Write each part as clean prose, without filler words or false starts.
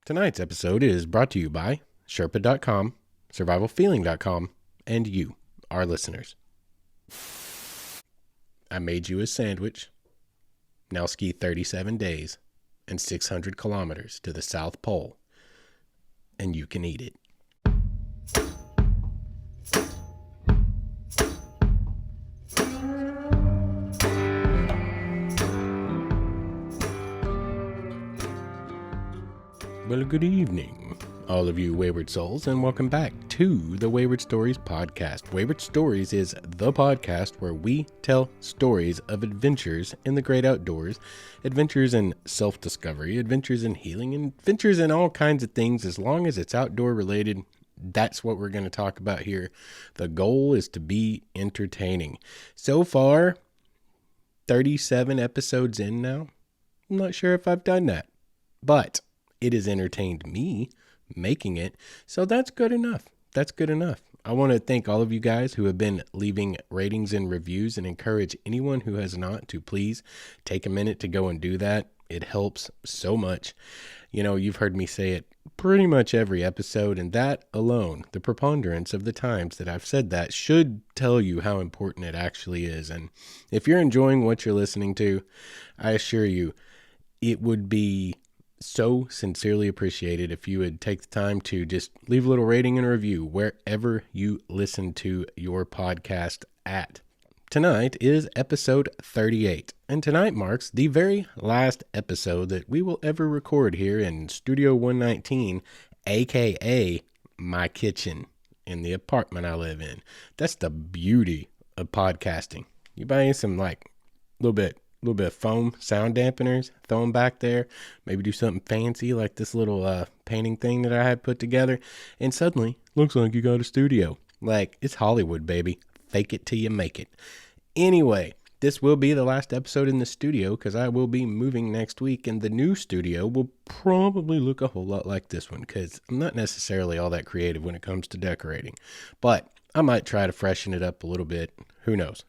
Tonight's episode is brought to you by Sherpa.com, SurvivalFeeling.com, and you, our listeners. I made you a sandwich. Now ski 37 days and 600 kilometers to the South Pole, and you can eat it. Well, good evening, all of you Wayward Souls, and welcome back to the Wayward Stories podcast. Wayward Stories is the podcast where we tell stories of adventures in the great outdoors, adventures in self-discovery, adventures in healing, and adventures in all kinds of things. As long as it's outdoor related, that's what we're going to talk about here. The goal is to be entertaining. So far, 37 episodes in now. I'm not sure if I've done that, but it has entertained me making it, so that's good enough. That's good enough. I want to thank all of you guys who have been leaving ratings and reviews, and encourage anyone who has not to please take a minute to go and do that. It helps so much. You know, you've heard me say it pretty much every episode, and that alone, the preponderance of the times that I've said that, should tell you how important it actually is. And if you're enjoying what you're listening to, I assure you, it would be so sincerely appreciated if you would take the time to just leave a little rating and review wherever you listen to your podcast at. Tonight is episode 38, and tonight marks the very last episode that we will ever record here in Studio 119, aka my kitchen in the apartment I live in. That's the beauty of podcasting. You buy some little bit of foam sound dampeners, throw them back there, maybe do something fancy like this little painting thing that I had put together, and suddenly looks like you got a studio. Like, it's Hollywood, baby. Fake it till you make it. Anyway, this will be the last episode in the studio because I will be moving next week, and the new studio will probably look a whole lot like this one because I'm not necessarily all that creative when it comes to decorating, but I might try to freshen it up a little bit. Who knows?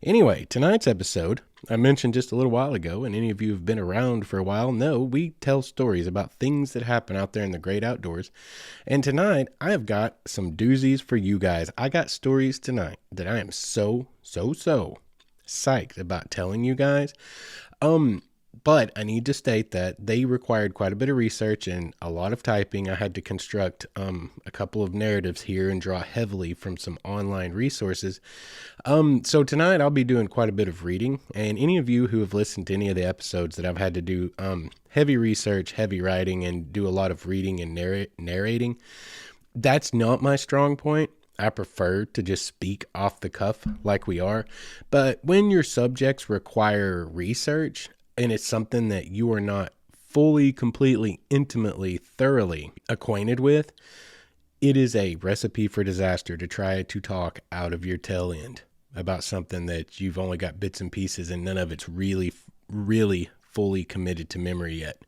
Anyway, tonight's episode, I mentioned just a little while ago, and any of you who've been around for a while know we tell stories about things that happen out there in the great outdoors. And tonight, I have got some doozies for you guys. I got stories tonight that I am so psyched about telling you guys. But I need to state that they required quite a bit of research and a lot of typing. I had to construct a couple of narratives here and draw heavily from some online resources. So tonight I'll be doing quite a bit of reading. And any of you who have listened to any of the episodes that I've had to do heavy research, heavy writing, and do a lot of reading and narrating, that's not my strong point. I prefer to just speak off the cuff like we are. But when your subjects require research, and it's something that you are not fully, completely, intimately, thoroughly acquainted with, it is a recipe for disaster to try to talk out of your tail end about something that you've only got bits and pieces and none of it's really fully committed to memory yet.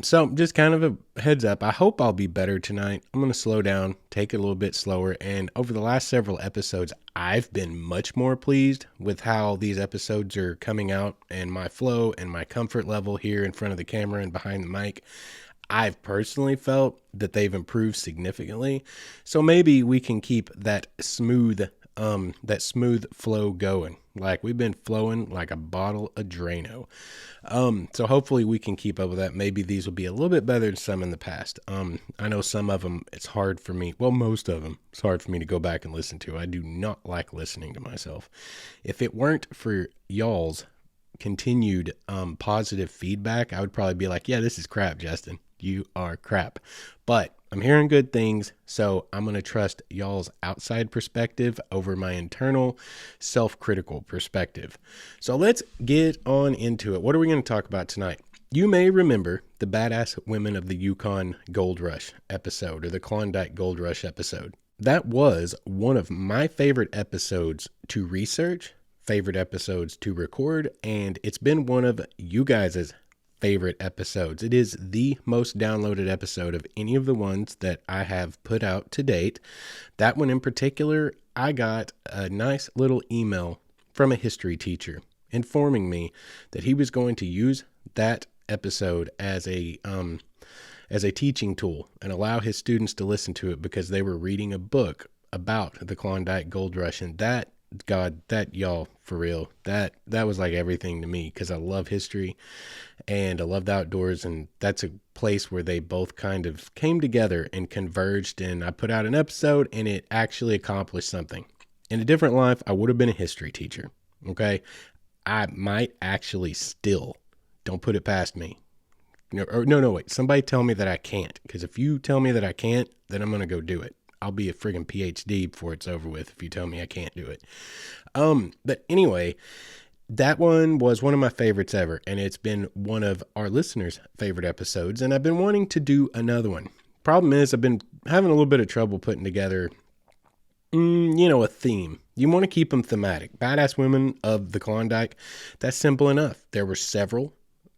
So just kind of a heads up. I hope I'll be better tonight. I'm going to slow down, take it a little bit slower. And over the last several episodes, I've been much more pleased with how these episodes are coming out and my flow and my comfort level here in front of the camera and behind the mic. I've personally felt that they've improved significantly. So maybe we can keep that smooth flow going. Like we've been flowing like a bottle of Drano. So hopefully we can keep up with that. Maybe these will be a little bit better than some in the past. I know some of them, it's hard for me. Well, most of them, it's hard for me to go back and listen to. I do not like listening to myself. If it weren't for y'all's continued positive feedback, I would probably be like, yeah, this is crap, Justin. You are crap. But I'm hearing good things, so I'm going to trust y'all's outside perspective over my internal self-critical perspective. So let's get on into it. What are we going to talk about tonight? You may remember the Badass Women of the Yukon Gold Rush episode, or the Klondike Gold Rush episode. That was one of my favorite episodes to research, favorite episodes to record, and it's been one of you guys' favorite episodes. It is the most downloaded episode of any of the ones that I have put out to date. That one in particular, I got a nice little email from a history teacher informing me that he was going to use that episode as a as a teaching tool and allow his students to listen to it because they were reading a book about the Klondike Gold Rush. And that, God, that y'all, for real, that was like everything to me, because I love history and I love the outdoors, and that's a place where they both kind of came together and converged, and I put out an episode and it actually accomplished something. In a different life, I would have been a history teacher, okay? I might actually still, don't put it past me. No, wait, somebody tell me that I can't, because if you tell me that I can't, then I'm going to go do it. I'll be a friggin' PhD before it's over with if you tell me I can't do it. But anyway, that one was one of my favorites ever, and it's been one of our listeners' favorite episodes, and I've been wanting to do another one. Problem is, I've been having a little bit of trouble putting together, a theme. You want to keep them thematic. Badass women of the Klondike, that's simple enough. There were several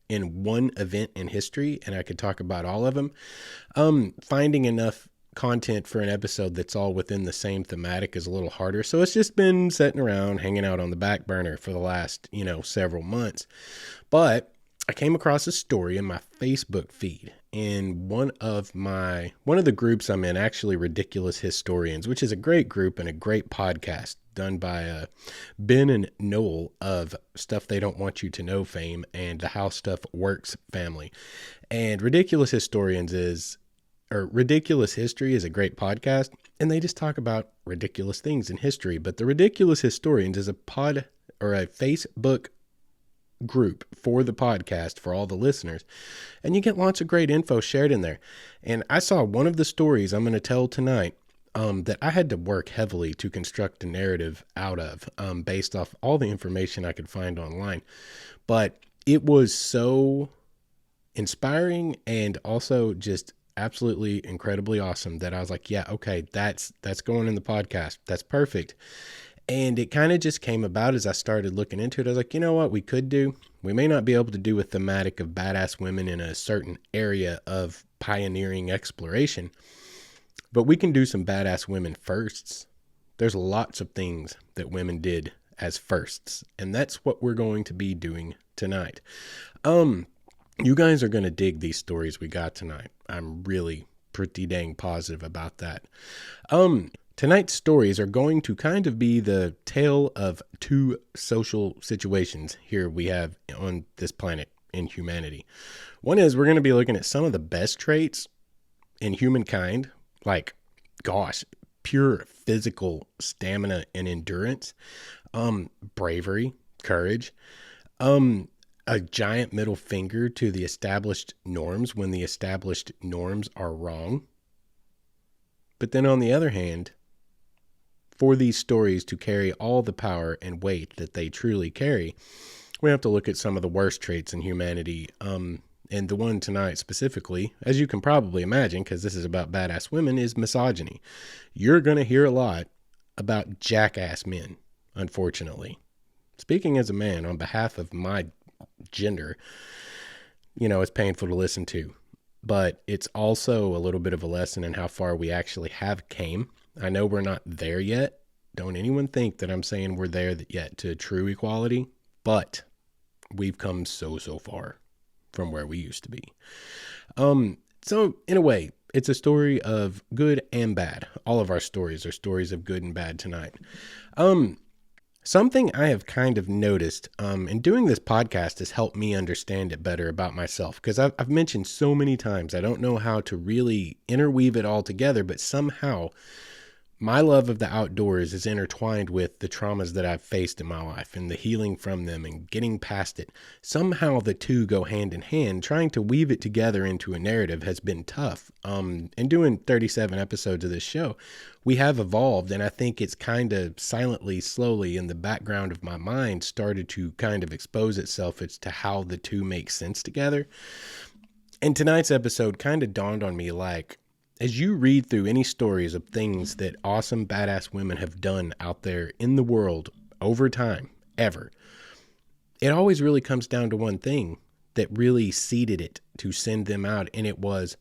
in one event in history, and I could talk about all of them. Finding enough content for an episode that's all within the same thematic is a little harder. So it's just been sitting around, hanging out on the back burner for the last, several months. But I came across a story in my Facebook feed in one of the groups I'm in, actually Ridiculous Historians, which is a great group and a great podcast done by Ben and Noel of Stuff They Don't Want You to Know fame and the How Stuff Works family. And Ridiculous History is a great podcast, and they just talk about ridiculous things in history. But the Ridiculous Historians is a Facebook group for the podcast for all the listeners, and you get lots of great info shared in there. And I saw one of the stories I'm going to tell tonight that I had to work heavily to construct a narrative out of, based off all the information I could find online. But it was so inspiring and also just absolutely incredibly awesome that I was like, yeah, okay, that's going in the podcast. That's perfect. And it kind of just came about as I started looking into it. I was like, you know what we could do? We may not be able to do a thematic of badass women in a certain area of pioneering exploration, but we can do some badass women firsts. There's lots of things that women did as firsts, and that's what we're going to be doing tonight. You guys are going to dig these stories we got tonight. I'm really pretty dang positive about that. Tonight's stories are going to kind of be the tale of two social situations here we have on this planet in humanity. One is we're going to be looking at some of the best traits in humankind, like, pure physical stamina and endurance, bravery, courage, a giant middle finger to the established norms when the established norms are wrong. But then on the other hand, for these stories to carry all the power and weight that they truly carry, we have to look at some of the worst traits in humanity. And the one tonight specifically, as you can probably imagine, because this is about badass women, is misogyny. You're going to hear a lot about jackass men, unfortunately. Speaking as a man on behalf of my gender, it's painful to listen to, but it's also a little bit of a lesson in how far we actually have came. I know we're not there yet. Don't anyone think that I'm saying we're there yet to true equality, but we've come so far from where we used to be. So in a way, it's a story of good and bad. All of our stories are stories of good and bad tonight. Something I have kind of noticed, and doing this podcast has helped me understand it better about myself, because I've mentioned so many times, I don't know how to really interweave it all together, but somehow my love of the outdoors is intertwined with the traumas that I've faced in my life and the healing from them and getting past it. Somehow the two go hand in hand. Trying to weave it together into a narrative has been tough. In doing 37 episodes of this show, we have evolved, and I think it's kind of silently, slowly in the background of my mind started to kind of expose itself as to how the two make sense together. And tonight's episode kind of dawned on me, like, as you read through any stories of things that awesome badass women have done out there in the world over time, ever, it always really comes down to one thing that really seeded it to send them out. And it was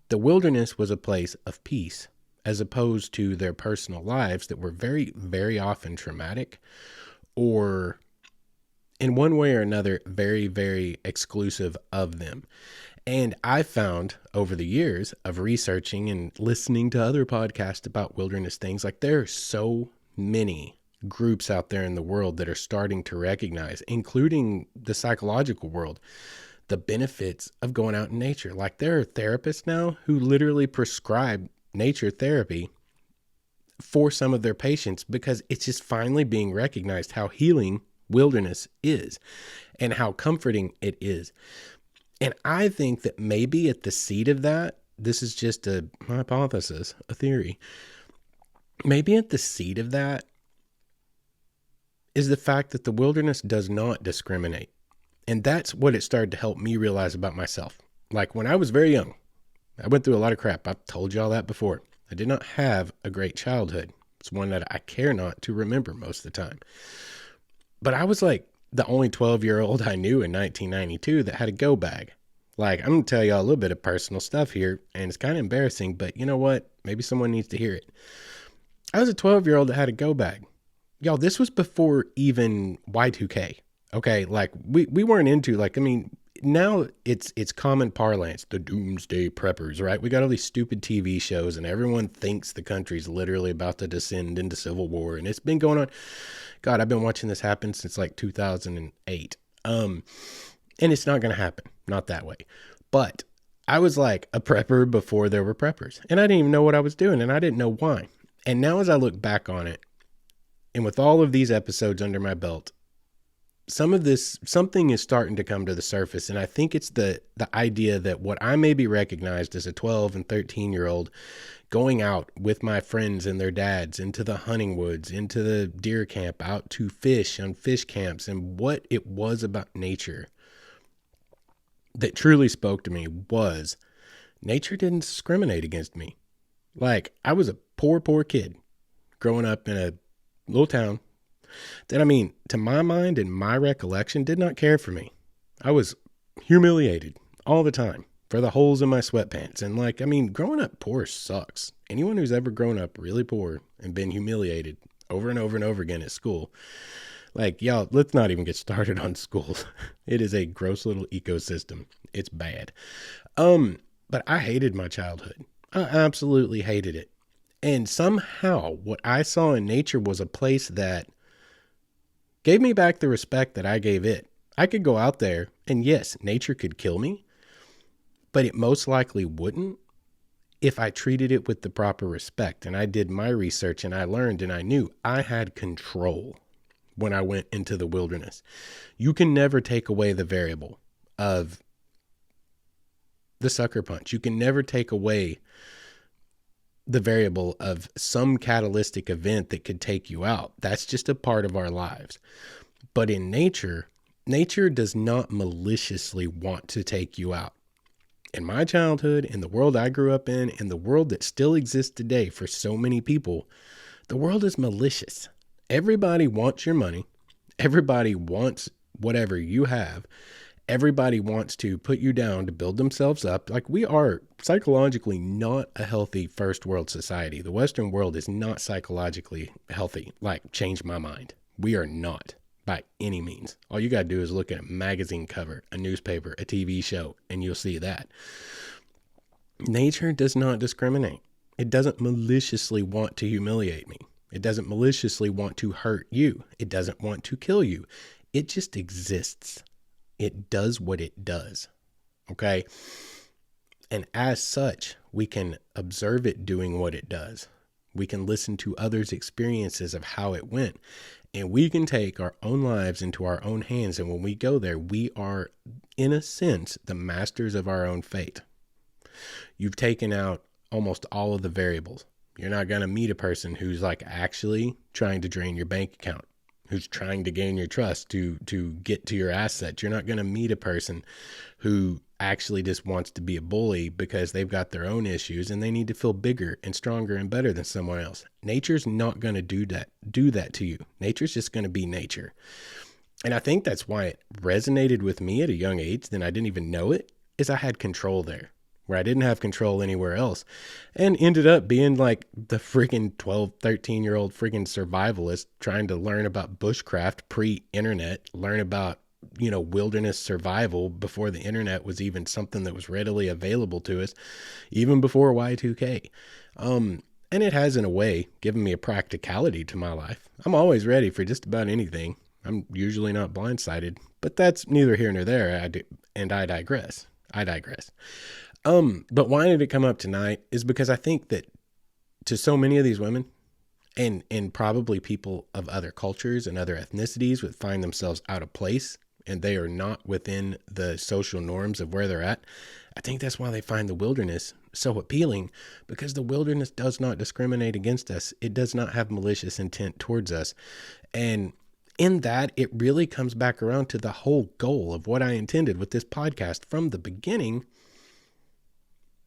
the wilderness was a place of peace, as opposed to their personal lives that were very, very often traumatic, or in one way or another, very, very exclusive of them. And I found over the years of researching and listening to other podcasts about wilderness things, like there are so many groups out there in the world that are starting to recognize, including the psychological world, the benefits of going out in nature. Like there are therapists now who literally prescribe nature therapy for some of their patients because it's just finally being recognized how healing wilderness is and how comforting it is. And I think that maybe at the seed of that, this is just a hypothesis, a theory. Maybe at the seed of that is the fact that the wilderness does not discriminate. And that's what it started to help me realize about myself. Like when I was very young, I went through a lot of crap. I've told you all that before. I did not have a great childhood. It's one that I care not to remember most of the time. But I was like the only 12-year-old I knew in 1992 that had a go bag. Like, I'm going to tell y'all a little bit of personal stuff here, and it's kind of embarrassing, but you know what? Maybe someone needs to hear it. I was a 12-year-old that had a go bag. Y'all, this was before even Y2K. Okay, like we weren't into like, I mean, now it's common parlance, the doomsday preppers, right? We got all these stupid TV shows and everyone thinks the country's literally about to descend into civil war. And it's been going on. God, I've been watching this happen since like 2008. And it's not going to happen. Not that way. But I was like a prepper before there were preppers and I didn't even know what I was doing and I didn't know why. And now as I look back on it and with all of these episodes under my belt, something is starting to come to the surface. And I think it's the idea that what I maybe recognized as a 12 and 13-year-old going out with my friends and their dads into the hunting woods, into the deer camp, out to fish on fish camps, and what it was about nature that truly spoke to me was nature didn't discriminate against me. Like I was a poor kid growing up in a little town that, I mean, to my mind and my recollection, did not care for me. I was humiliated all the time for the holes in my sweatpants. And like, I mean, growing up poor sucks. Anyone who's ever grown up really poor and been humiliated over and over and over again at school, like, y'all, let's not even get started on schools. It is a gross little ecosystem. It's bad. But I hated my childhood. I absolutely hated it. And somehow what I saw in nature was a place that gave me back the respect that I gave it. I could go out there and yes, nature could kill me, but it most likely wouldn't if I treated it with the proper respect. And I did my research and I learned and I knew I had control when I went into the wilderness. You can never take away the variable of the sucker punch. You can never take away the variable of some catalytic event that could take you out. That's just a part of our lives. But in nature does not maliciously want to take you out. In my childhood, in the world I grew up in the world that still exists today for so many people, the world is malicious. Everybody wants your money. Everybody wants whatever you have. Everybody wants to put you down to build themselves up. Like we are psychologically not a healthy first world society. The Western world is not psychologically healthy. Like change my mind. We are not by any means. All you got to do is look at a magazine cover, a newspaper, a TV show, and you'll see that. Nature does not discriminate. It doesn't maliciously want to humiliate me. It doesn't maliciously want to hurt you. It doesn't want to kill you. It just exists. It does what it does. Okay. And as such, we can observe it doing what it does. We can listen to others' experiences of how it went. And we can take our own lives into our own hands. And when we go there, we are, in a sense, the masters of our own fate. You've taken out almost all of the variables. You're not going to meet a person who's like actually trying to drain your bank account, who's trying to gain your trust to get to your assets. You're not going to meet a person who actually just wants to be a bully because they've got their own issues and they need to feel bigger and stronger and better than someone else. Nature's not going to do that to you. Nature's just going to be nature. And I think that's why it resonated with me at a young age. Then I didn't even know it, is I had control there where I didn't have control anywhere else, and ended up being like the freaking 12, 13-year-old freaking survivalist trying to learn about bushcraft pre-internet, learn about wilderness survival before the internet was even something that was readily available to us, even before Y2K. And it has, in a way, given me a practicality to my life. I'm always ready for just about anything. I'm usually not blindsided, but that's neither here nor there. I digress. But why did it come up tonight is because I think that to so many of these women, and probably people of other cultures and other ethnicities would find themselves out of place and they are not within the social norms of where they're at. I think that's why they find the wilderness so appealing, because the wilderness does not discriminate against us. It does not have malicious intent towards us. And in that, it really comes back around to the whole goal of what I intended with this podcast from the beginning,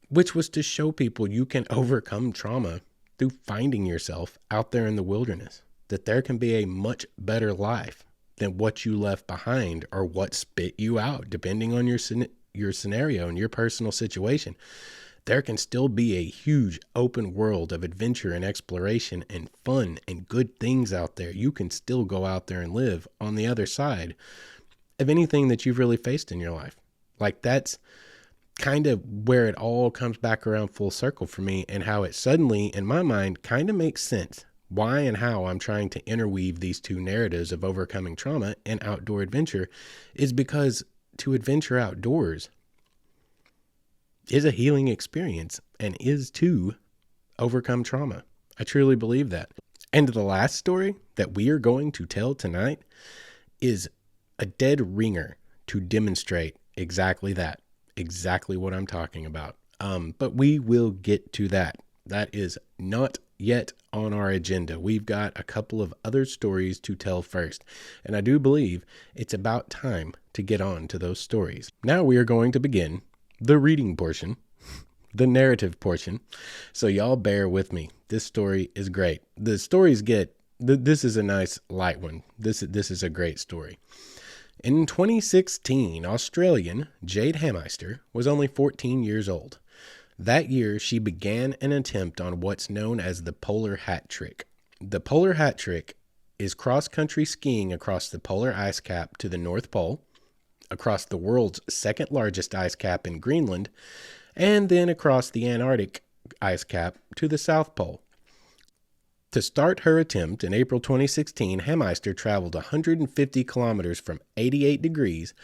which was to show people you can overcome trauma through finding yourself out there in the wilderness, that there can be a much better life than what you left behind or what spit you out, depending on your scenario and your personal situation. There can still be a huge open world of adventure and exploration and fun and good things out there. You can still go out there and live on the other side of anything that you've really faced in your life. Like, that's kind of where it all comes back around full circle for me, and how it suddenly, in my mind, kind of makes sense why and how I'm trying to interweave these two narratives of overcoming trauma and outdoor adventure is because to adventure outdoors is a healing experience and is to overcome trauma. I truly believe that. And the last story that we are going to tell tonight is a dead ringer to demonstrate exactly that, exactly what I'm talking about. But we will get to that. That is not yet on our agenda. We've got a couple of other stories to tell first, and I do believe it's about time to get on to those stories. Now we are going to begin the reading portion, the narrative portion. So y'all bear with me. This story is great. The stories this is a nice light one. This is a great story. In 2016, Australian Jade Hameister was only 14 years old. That year, she began an attempt on what's known as the Polar Hat Trick. The Polar Hat Trick is cross-country skiing across the polar ice cap to the North Pole, across the world's second largest ice cap in Greenland, and then across the Antarctic ice cap to the South Pole. To start her attempt in April 2016, Hameister traveled 150 kilometers from 88 degrees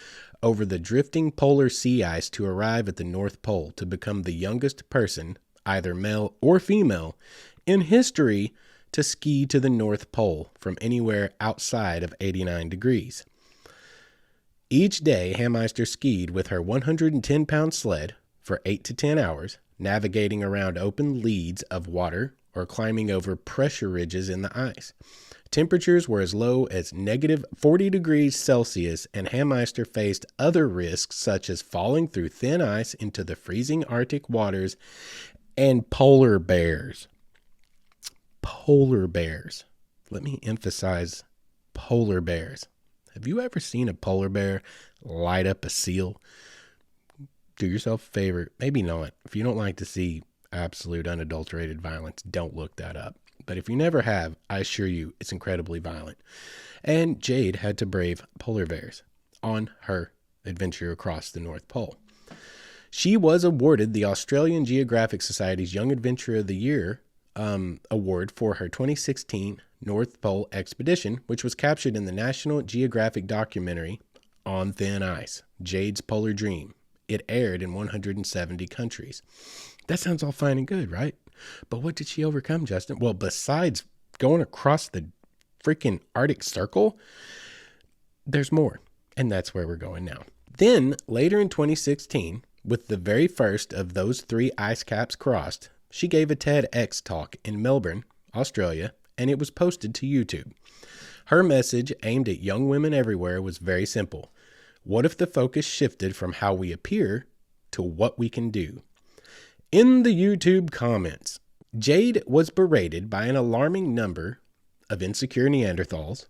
over the drifting polar sea ice to arrive at the North Pole to become the youngest person, either male or female, in history to ski to the North Pole from anywhere outside of 89 degrees. Each day, Hameister skied with her 110-pound sled for 8 to 10 hours, navigating around open leads of water or climbing over pressure ridges in the ice. Temperatures were as low as negative 40 degrees Celsius, and Hameister faced other risks such as falling through thin ice into the freezing Arctic waters and polar bears. Polar bears. Let me emphasize polar bears. Have you ever seen a polar bear light up a seal? Do yourself a favor. Maybe not. If you don't like to see absolute unadulterated violence, don't look that up. But if you never have, I assure you it's incredibly violent. And Jade had to brave polar bears on her adventure across the North Pole. She was awarded the Australian Geographic Society's Young Adventurer of the Year award for her 2016 North Pole expedition, which was captured in the National Geographic documentary On Thin Ice, Jade's Polar Dream. It aired in 170 countries. That sounds all fine and good, right? But what did she overcome, Justin? Well, besides going across the freaking Arctic Circle, there's more. And that's where we're going now. Then, later in 2016, with the very first of those 3 ice caps crossed, she gave a TEDx talk in Melbourne, Australia, and it was posted to YouTube. Her message, aimed at young women everywhere, was very simple. What if the focus shifted from how we appear to what we can do? In the YouTube comments, Jade was berated by an alarming number of insecure Neanderthals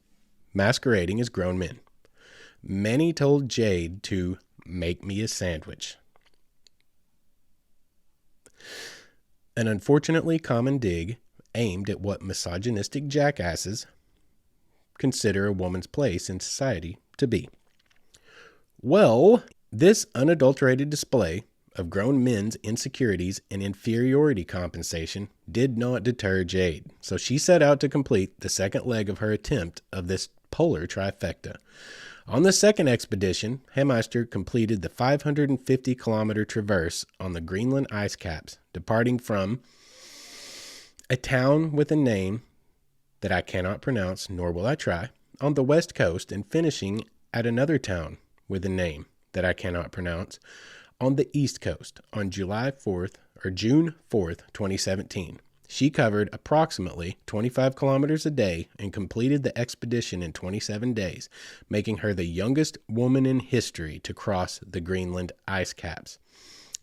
masquerading as grown men. Many told Jade to make me a sandwich. An unfortunately common dig aimed at what misogynistic jackasses consider a woman's place in society to be. Well, this unadulterated display of grown men's insecurities and inferiority compensation did not deter Jade, so she set out to complete the second leg of her attempt of this polar trifecta. On the second expedition, Hameister completed the 550-kilometer traverse on the Greenland ice caps, departing from a town with a name that I cannot pronounce, nor will I try, on the west coast, and finishing at another town with a name that I cannot pronounce on the east coast on June 4th, 2017. She covered approximately 25 kilometers a day and completed the expedition in 27 days, making her the youngest woman in history to cross the Greenland ice caps.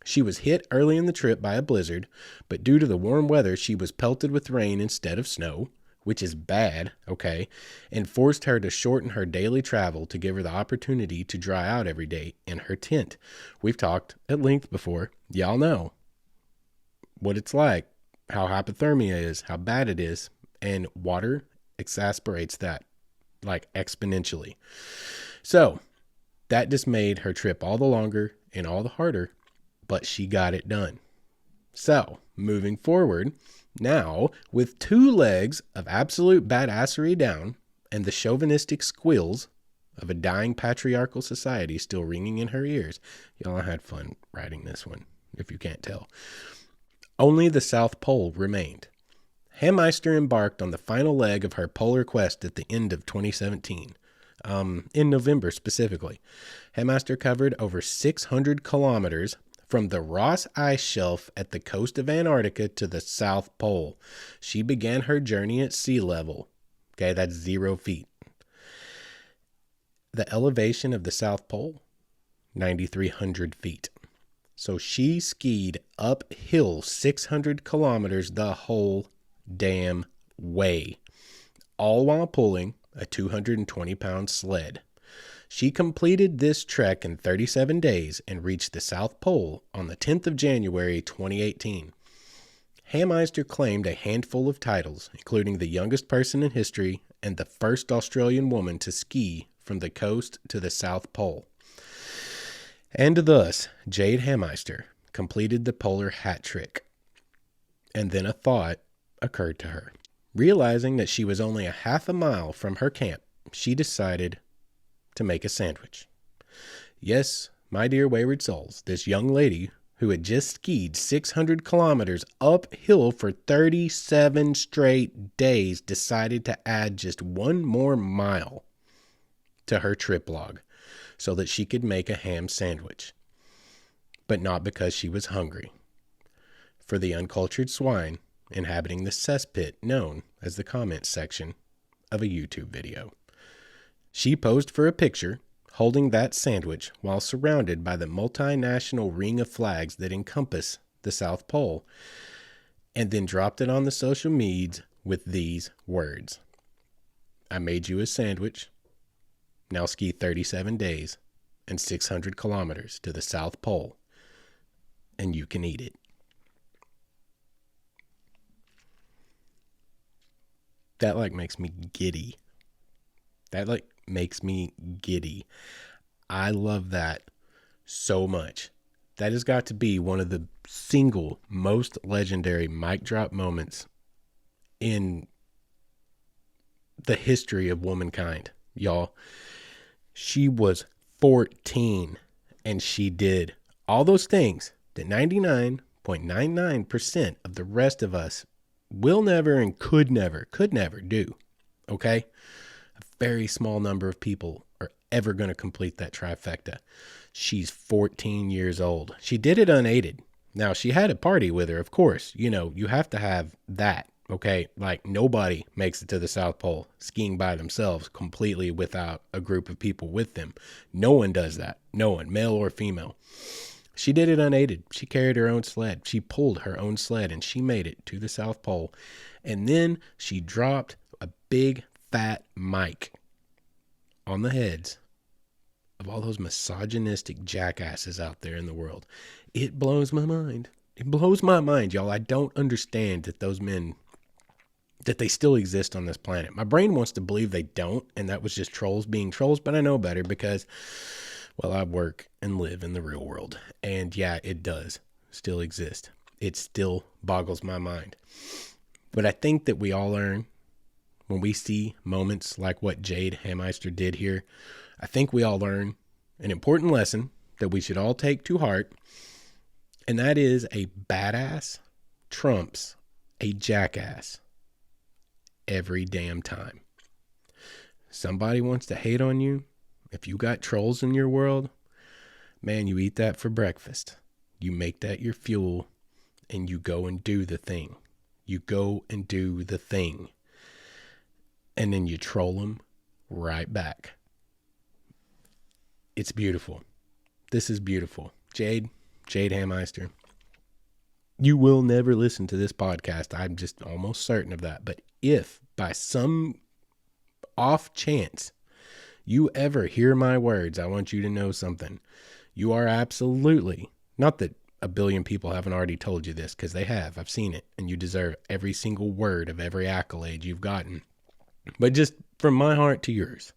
She was hit early in the trip by a blizzard, but due to the warm weather, she was pelted with rain instead of snow, which is bad, okay, and forced her to shorten her daily travel to give her the opportunity to dry out every day in her tent. We've talked at length before. Y'all know what it's like, how hypothermia is, how bad it is, and water exacerbates that, like, exponentially. So that just made her trip all the longer and all the harder, but she got it done. So, moving forward, now, with 2 legs of absolute badassery down and the chauvinistic squeals of a dying patriarchal society still ringing in her ears, y'all, I had fun writing this one, if you can't tell. Only the South Pole remained. Hameister embarked on the final leg of her polar quest at the end of 2017. In November specifically. Hameister covered over 600 kilometers from the Ross Ice Shelf at the coast of Antarctica to the South Pole. She began her journey at sea level. Okay, that's 0 feet. The elevation of the South Pole, 9,300 feet. So she skied uphill 600 kilometers the whole damn way, all while pulling a 220-pound sled. She completed this trek in 37 days and reached the South Pole on the 10th of January, 2018. Hameister claimed a handful of titles, including the youngest person in history and the first Australian woman to ski from the coast to the South Pole. And thus, Jade Hameister completed the polar hat trick. And then a thought occurred to her. Realizing that she was only a half a mile from her camp, she decided to make a sandwich. Yes, my dear wayward souls, this young lady who had just skied 600 kilometers uphill for 37 straight days decided to add just 1 more mile to her trip log so that she could make a ham sandwich. But not because she was hungry. For the uncultured swine inhabiting the cesspit known as the comments section of a YouTube video. She posed for a picture holding that sandwich while surrounded by the multinational ring of flags that encompass the South Pole, and then dropped it on the social medias with these words: I made you a sandwich. Now ski 37 days and 600 kilometers to the South Pole, and you can eat it. That makes me giddy. That makes me giddy. I love that so much. That has got to be one of the single most legendary mic drop moments in the history of womankind, y'all. She was 14 and she did all those things that 99.99% of the rest of us will never and could never do. Okay? A very small number of people are ever going to complete that trifecta. She's 14 years old. She did it unaided. Now, she had a party with her, of course. You know, you have to have that. Okay, nobody makes it to the South Pole skiing by themselves completely without a group of people with them. No one does that. No one, male or female. She did it unaided. She carried her own sled. She pulled her own sled and she made it to the South Pole. And then she dropped a big fat mic on the heads of all those misogynistic jackasses out there in the world. It blows my mind. It blows my mind, y'all. I don't understand that those men, that they still exist on this planet. My brain wants to believe they don't, and that was just trolls being trolls, but I know better because, Well, I work and live in the real world. And yeah, it does still exist. It still boggles my mind. But I think that we all learn when we see moments like what Jade Hameister did here. I think we all learn an important lesson that we should all take to heart. And that is a badass trumps a jackass every damn time. Somebody wants to hate on you. If you got trolls in your world, man, you eat that for breakfast. You make that your fuel and you go and do the thing. You go and do the thing. And then you troll them right back. It's beautiful. This is beautiful. Jade Hameister, you will never listen to this podcast. I'm just almost certain of that. But if by some off chance you ever hear my words, I want you to know something. You are absolutely, not that a billion people haven't already told you this, because they have. I've seen it. And you deserve every single word of every accolade you've gotten. But just from my heart to yours,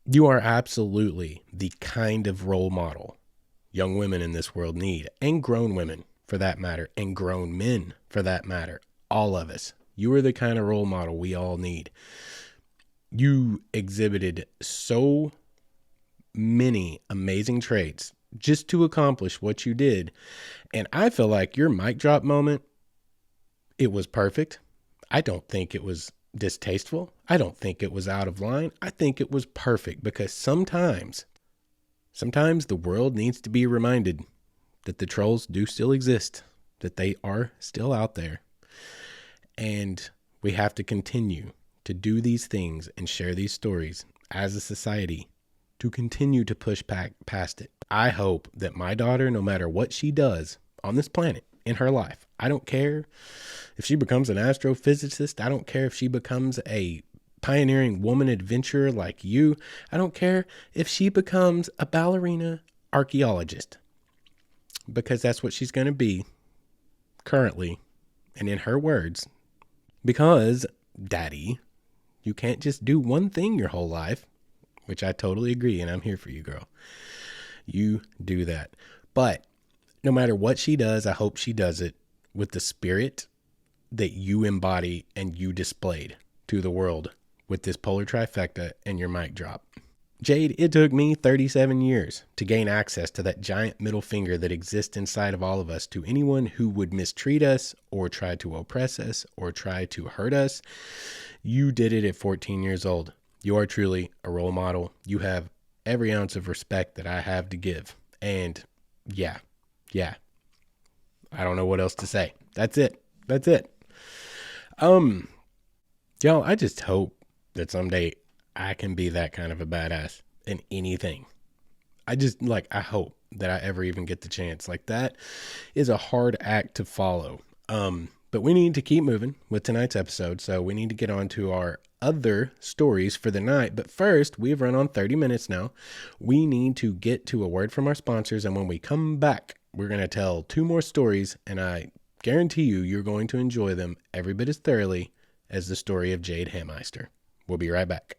you are absolutely the kind of role model young women in this world need, and grown women for that matter, and grown men for that matter. All of us. You are the kind of role model we all need. You exhibited so many amazing traits just to accomplish what you did. And I feel like your mic drop moment, it was perfect. I don't think it was distasteful. I don't think it was out of line. I think it was perfect, because sometimes the world needs to be reminded that the trolls do still exist, that they are still out there. And we have to continue to do these things and share these stories as a society to continue to push past it. I hope that my daughter, no matter what she does on this planet in her life, I don't care if she becomes an astrophysicist. I don't care if she becomes a pioneering woman adventurer like you. I don't care if she becomes a ballerina archaeologist, because that's what she's going to be currently. And in her words, because Daddy, you can't just do one thing your whole life, which I totally agree. And I'm here for you, girl. You do that. But no matter what she does, I hope she does it with the spirit that you embody and you displayed to the world with this polar trifecta and your mic drop. Jade, it took me 37 years to gain access to that giant middle finger that exists inside of all of us to anyone who would mistreat us or try to oppress us or try to hurt us. You did it at 14 years old. You are truly a role model. You have every ounce of respect that I have to give. And yeah. I don't know what else to say. That's it. Y'all, I just hope that someday I can be that kind of a badass in anything. I hope that I ever even get the chance. Like, that is a hard act to follow. But we need to keep moving with tonight's episode. So we need to get on to our other stories for the night. But first, we've run on 30 minutes now. We need to get to a word from our sponsors. And when we come back, we're going to tell 2 more stories. And I guarantee you're going to enjoy them every bit as thoroughly as the story of Jade Hameister. We'll be right back.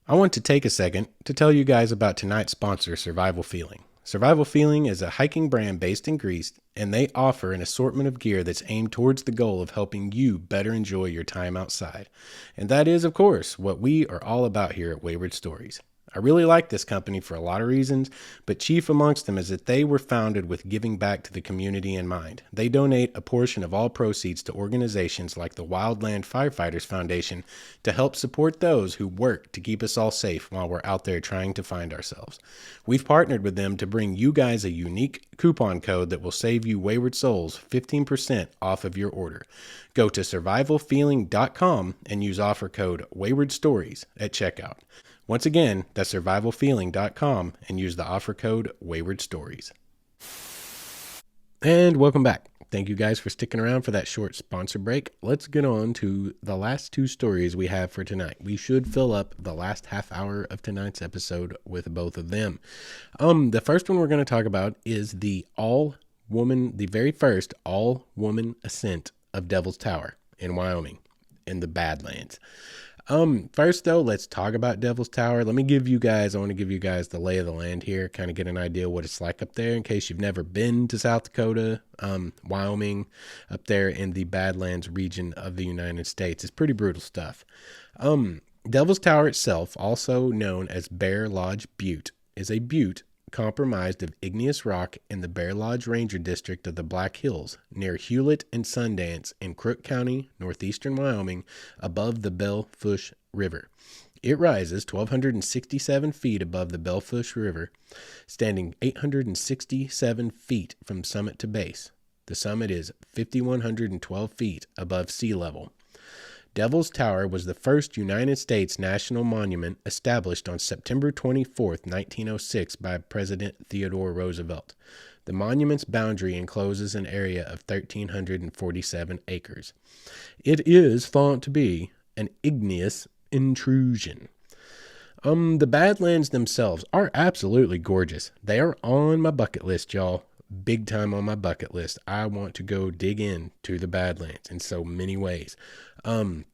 I want to take a second to tell you guys about tonight's sponsor, Survival Feeling. Survival Feeling is a hiking brand based in Greece, and they offer an assortment of gear that's aimed towards the goal of helping you better enjoy your time outside. And that is, of course, what we are all about here at Wayward Stories. I really like this company for a lot of reasons, but chief amongst them is that they were founded with giving back to the community in mind. They donate a portion of all proceeds to organizations like the Wildland Firefighters Foundation to help support those who work to keep us all safe while we're out there trying to find ourselves. We've partnered with them to bring you guys a unique coupon code that will save you Wayward Souls 15% off of your order. Go to survivalfeeling.com and use offer code Wayward Stories at checkout. Once again, that's survivalfeeling.com and use the offer code Wayward Stories. And welcome back. Thank you guys for sticking around for that short sponsor break. Let's get on to the last 2 stories we have for tonight. We should fill up the last half hour of tonight's episode with both of them. The first one we're going to talk about is the very first all-woman ascent of Devil's Tower in Wyoming in the Badlands. First though, let's talk about Devil's Tower. I want to give you guys the lay of the land here, kind of get an idea what it's like up there in case you've never been to South Dakota, Wyoming, up there in the Badlands region of the United States. It's pretty brutal stuff. Devil's Tower itself, also known as Bear Lodge Butte, is a butte comprised of igneous rock in the Bear Lodge Ranger District of the Black Hills, near Hewlett and Sundance in Crook County, northeastern Wyoming, above the Bellefish River. It rises 1,267 feet above the Bellefish River, standing 867 feet from summit to base. The summit is 5,112 feet above sea level. Devil's Tower was the first United States national monument established on September 24, 1906 by President Theodore Roosevelt. The monument's boundary encloses an area of 1,347 acres. It is thought to be an igneous intrusion. The Badlands themselves are absolutely gorgeous. They are on my bucket list, y'all. Big time on my bucket list. I want to go dig in to the Badlands in so many ways. A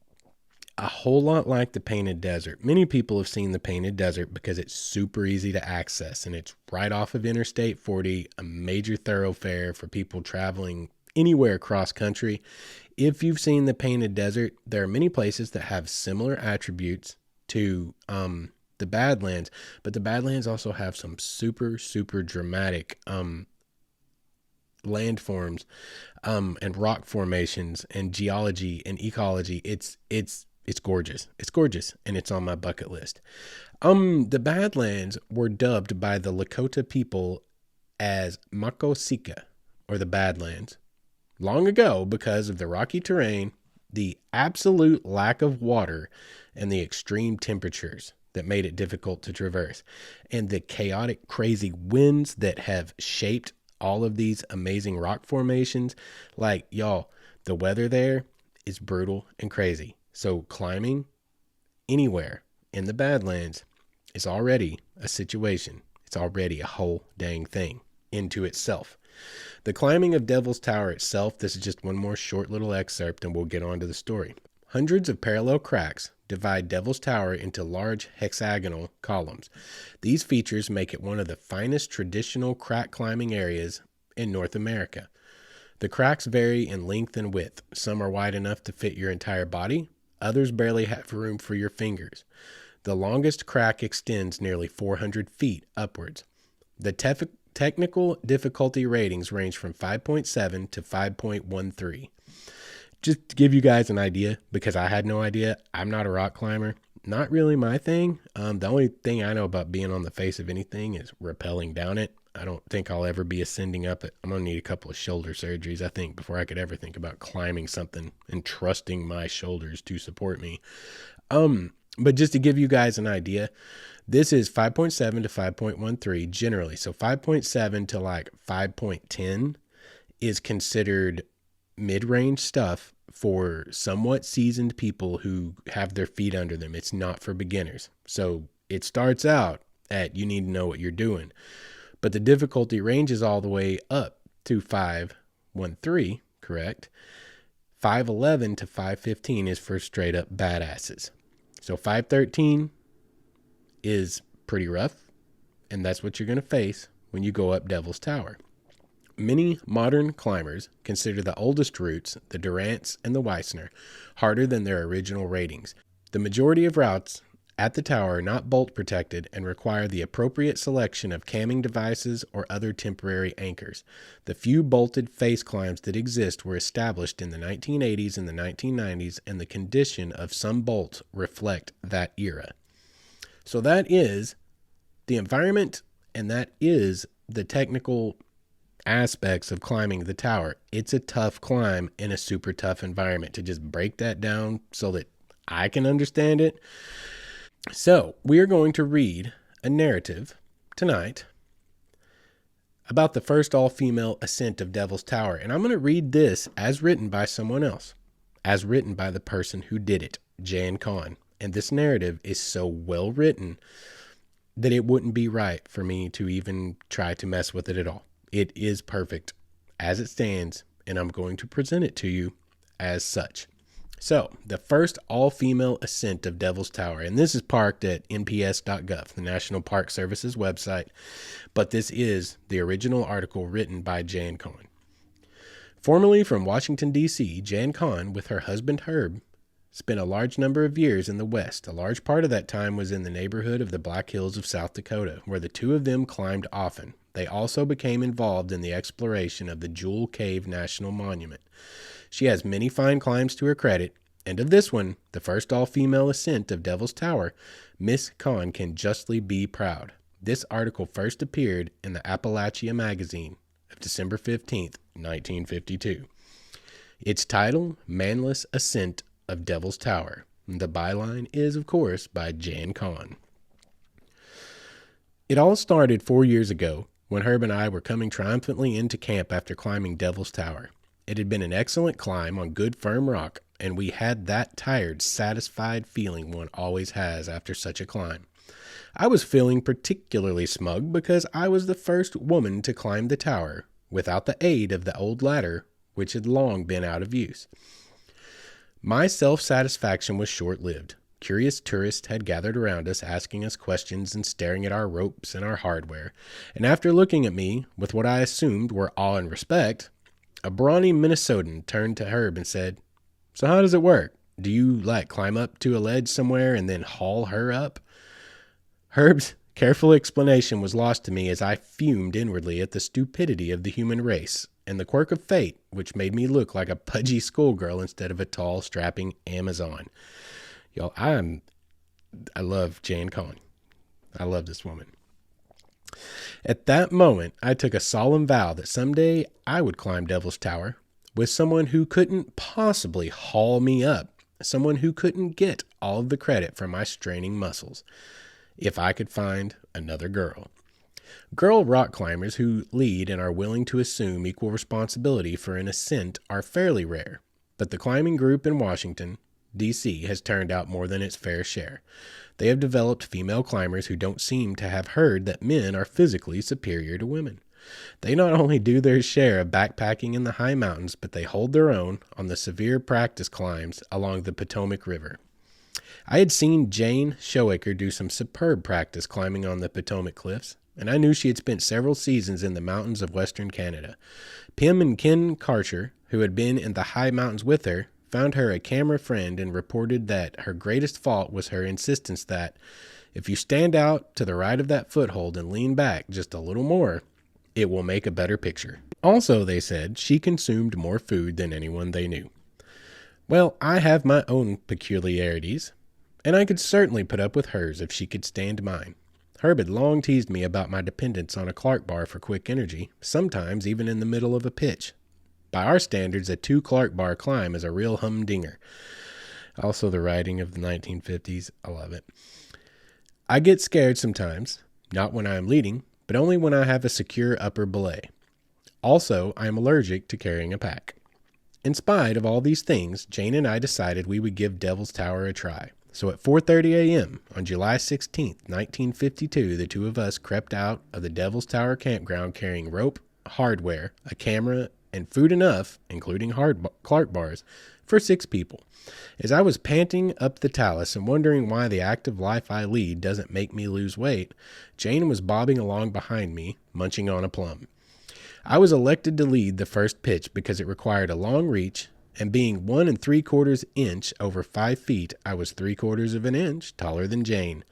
whole lot like the Painted Desert. Many people have seen the Painted Desert because it's super easy to access and it's right off of Interstate 40, a major thoroughfare for people traveling anywhere cross country. If you've seen the Painted Desert, there are many places that have similar attributes to the Badlands, but the Badlands also have some super, super dramatic landforms and rock formations and geology and ecology. It's gorgeous. It's gorgeous, and it's on my bucket list. The Badlands were dubbed by the Lakota people as Makosika, or the Badlands, long ago because of the rocky terrain, the absolute lack of water, and the extreme temperatures that made it difficult to traverse, and the chaotic, crazy winds that have shaped all of these amazing rock formations. Like, y'all, the weather there is brutal and crazy. So climbing anywhere in the Badlands is already a situation. It's already a whole dang thing into itself. The climbing of Devil's Tower itself, this is just one more short little excerpt and we'll get on to the story. Hundreds of parallel cracks divide Devil's Tower into large hexagonal columns. These features make it one of the finest traditional crack climbing areas in North America. The cracks vary in length and width. Some are wide enough to fit your entire body. Others barely have room for your fingers. The longest crack extends nearly 400 feet upwards. The technical difficulty ratings range from 5.7 to 5.13. Just to give you guys an idea, because I had no idea, I'm not a rock climber. Not really my thing. The only thing I know about being on the face of anything is rappelling down it. I don't think I'll ever be ascending up it. I'm going to need a couple of shoulder surgeries, I think, before I could ever think about climbing something and trusting my shoulders to support me. But just to give you guys an idea, this is 5.7 to 5.13 generally. So 5.7 to like 5.10 is considered mid-range stuff for somewhat seasoned people who have their feet under them. It's not for beginners. So it starts out at you need to know what you're doing. But the difficulty ranges all the way up to 5.13, correct? 5.11 to 5.15 is for straight up badasses. So 5.13 is pretty rough, and that's what you're going to face when you go up Devil's Tower. Many modern climbers consider the oldest routes, the Durance and the Weissner, harder than their original ratings. The majority of routes at the tower are not bolt protected and require the appropriate selection of camming devices or other temporary anchors. The few bolted face climbs that exist were established in the 1980s and the 1990s, and the condition of some bolts reflect that era. So that is the environment, and that is the technical aspects of climbing the tower. It's a tough climb in a super tough environment. To just break that down so that I can understand it. So we are going to read a narrative tonight about the first all-female ascent of Devil's Tower. And I'm going to read this as written by someone else, as written by the person who did it, Jan Kahn. And this narrative is so well written that it wouldn't be right for me to even try to mess with it at all. It is perfect as it stands, and I'm going to present it to you as such. So, the first all-female ascent of Devil's Tower, and this is parked at nps.gov, the National Park Service's website, but this is the original article written by Jan Kahn. Formerly from Washington, D.C., Jan Kahn, with her husband Herb, spent a large number of years in the West. A large part of that time was in the neighborhood of the Black Hills of South Dakota, where the two of them climbed often. They also became involved in the exploration of the Jewel Cave National Monument. She has many fine climbs to her credit, and of this one, the first all-female ascent of Devil's Tower, Miss Kahn can justly be proud. This article first appeared in the Appalachia magazine of December 15th, 1952. Its title, Manless Ascent of Devil's Tower. The byline is, of course, by Jan Kahn. It all started 4 years ago when Herb and I were coming triumphantly into camp after climbing Devil's Tower. It had been an excellent climb on good firm rock, and we had that tired, satisfied feeling one always has after such a climb. I was feeling particularly smug because I was the first woman to climb the tower without the aid of the old ladder, which had long been out of use. My self-satisfaction was short-lived. Curious tourists had gathered around us, asking us questions and staring at our ropes and our hardware, and after looking at me with what I assumed were awe and respect, a brawny Minnesotan turned to Herb and said, "So how does it work? Do you, climb up to a ledge somewhere and then haul her up?" Herb's careful explanation was lost to me as I fumed inwardly at the stupidity of the human race and the quirk of fate, which made me look like a pudgy schoolgirl instead of a tall, strapping Amazon. Y'all, I love Jan Kahn. I love this woman. At that moment, I took a solemn vow that someday I would climb Devil's Tower with someone who couldn't possibly haul me up, someone who couldn't get all of the credit for my straining muscles, if I could find another girl. Girl rock climbers who lead and are willing to assume equal responsibility for an ascent are fairly rare, but the climbing group in Washington, D.C. has turned out more than its fair share. They have developed female climbers who don't seem to have heard that men are physically superior to women. They not only do their share of backpacking in the high mountains, but they hold their own on the severe practice climbs along the Potomac River. I had seen Jane Shoaker do some superb practice climbing on the Potomac cliffs, and I knew she had spent several seasons in the mountains of western Canada. Pim and Ken Karcher, who had been in the high mountains with her, found her a camera friend and reported that her greatest fault was her insistence that if you stand out to the right of that foothold and lean back just a little more, it will make a better picture. Also, they said, she consumed more food than anyone they knew. Well, I have my own peculiarities, and I could certainly put up with hers if she could stand mine. Herb had long teased me about my dependence on a Clark bar for quick energy, sometimes even in the middle of a pitch. By our standards, a 2 Clark bar climb is a real humdinger. Also, the writing of the 1950s, I love it. I get scared sometimes, not when I am leading, but only when I have a secure upper belay. Also, I am allergic to carrying a pack. In spite of all these things, Jane and I decided we would give Devil's Tower a try. So at 4:30 a.m. on July 16th, 1952, the two of us crept out of the Devil's Tower campground carrying rope, hardware, a camera, and food enough, including Clark bars, for 6 people. As I was panting up the talus and wondering why the active life I lead doesn't make me lose weight, Jane was bobbing along behind me, munching on a plum. I was elected to lead the first pitch because it required a long reach, and being 1 3/4 inch over 5 feet, I was 3/4 of an inch taller than Jane.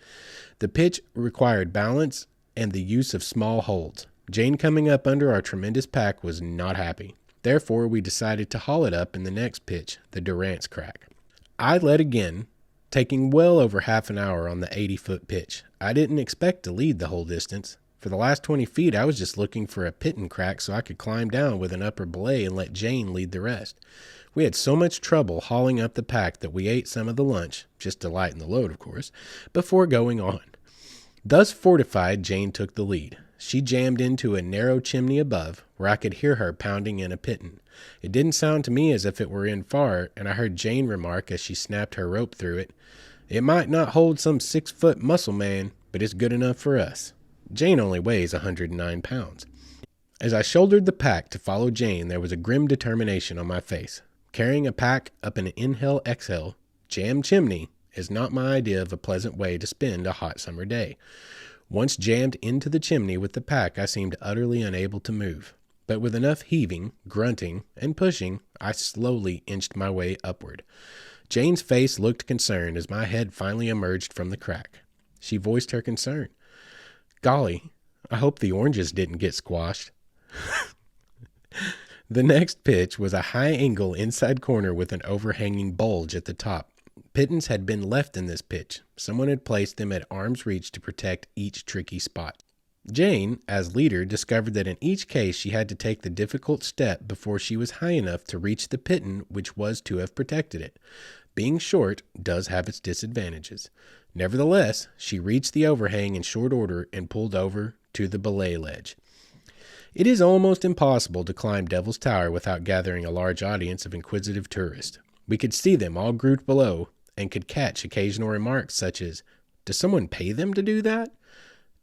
The pitch required balance and the use of small holds. Jane coming up under our tremendous pack was not happy. Therefore, we decided to haul it up in the next pitch, the Durant's Crack. I led again, taking well over half an hour on the 80-foot pitch. I didn't expect to lead the whole distance. For the last 20 feet, I was just looking for a pit and crack so I could climb down with an upper belay and let Jane lead the rest. We had so much trouble hauling up the pack that we ate some of the lunch, just to lighten the load, of course, before going on. Thus fortified, Jane took the lead. She jammed into a narrow chimney above, where I could hear her pounding in a piton. It didn't sound to me as if it were in far, and I heard Jane remark as she snapped her rope through it, "It might not hold some 6-foot muscle man, but it's good enough for us." Jane only weighs 109 pounds. As I shouldered the pack to follow Jane, there was a grim determination on my face. Carrying a pack up an inhale-exhale jam chimney is not my idea of a pleasant way to spend a hot summer day. Once jammed into the chimney with the pack, I seemed utterly unable to move. But with enough heaving, grunting, and pushing, I slowly inched my way upward. Jane's face looked concerned as my head finally emerged from the crack. She voiced her concern. "Golly, I hope the oranges didn't get squashed." The next pitch was a high-angle inside corner with an overhanging bulge at the top. Pittons had been left in this pitch. Someone had placed them at arm's reach to protect each tricky spot. Jane, as leader, discovered that in each case she had to take the difficult step before she was high enough to reach the piton which was to have protected it. Being short does have its disadvantages. Nevertheless, she reached the overhang in short order and pulled over to the belay ledge. It is almost impossible to climb Devil's Tower without gathering a large audience of inquisitive tourists. We could see them all grouped below and could catch occasional remarks such as, "Does someone pay them to do that?"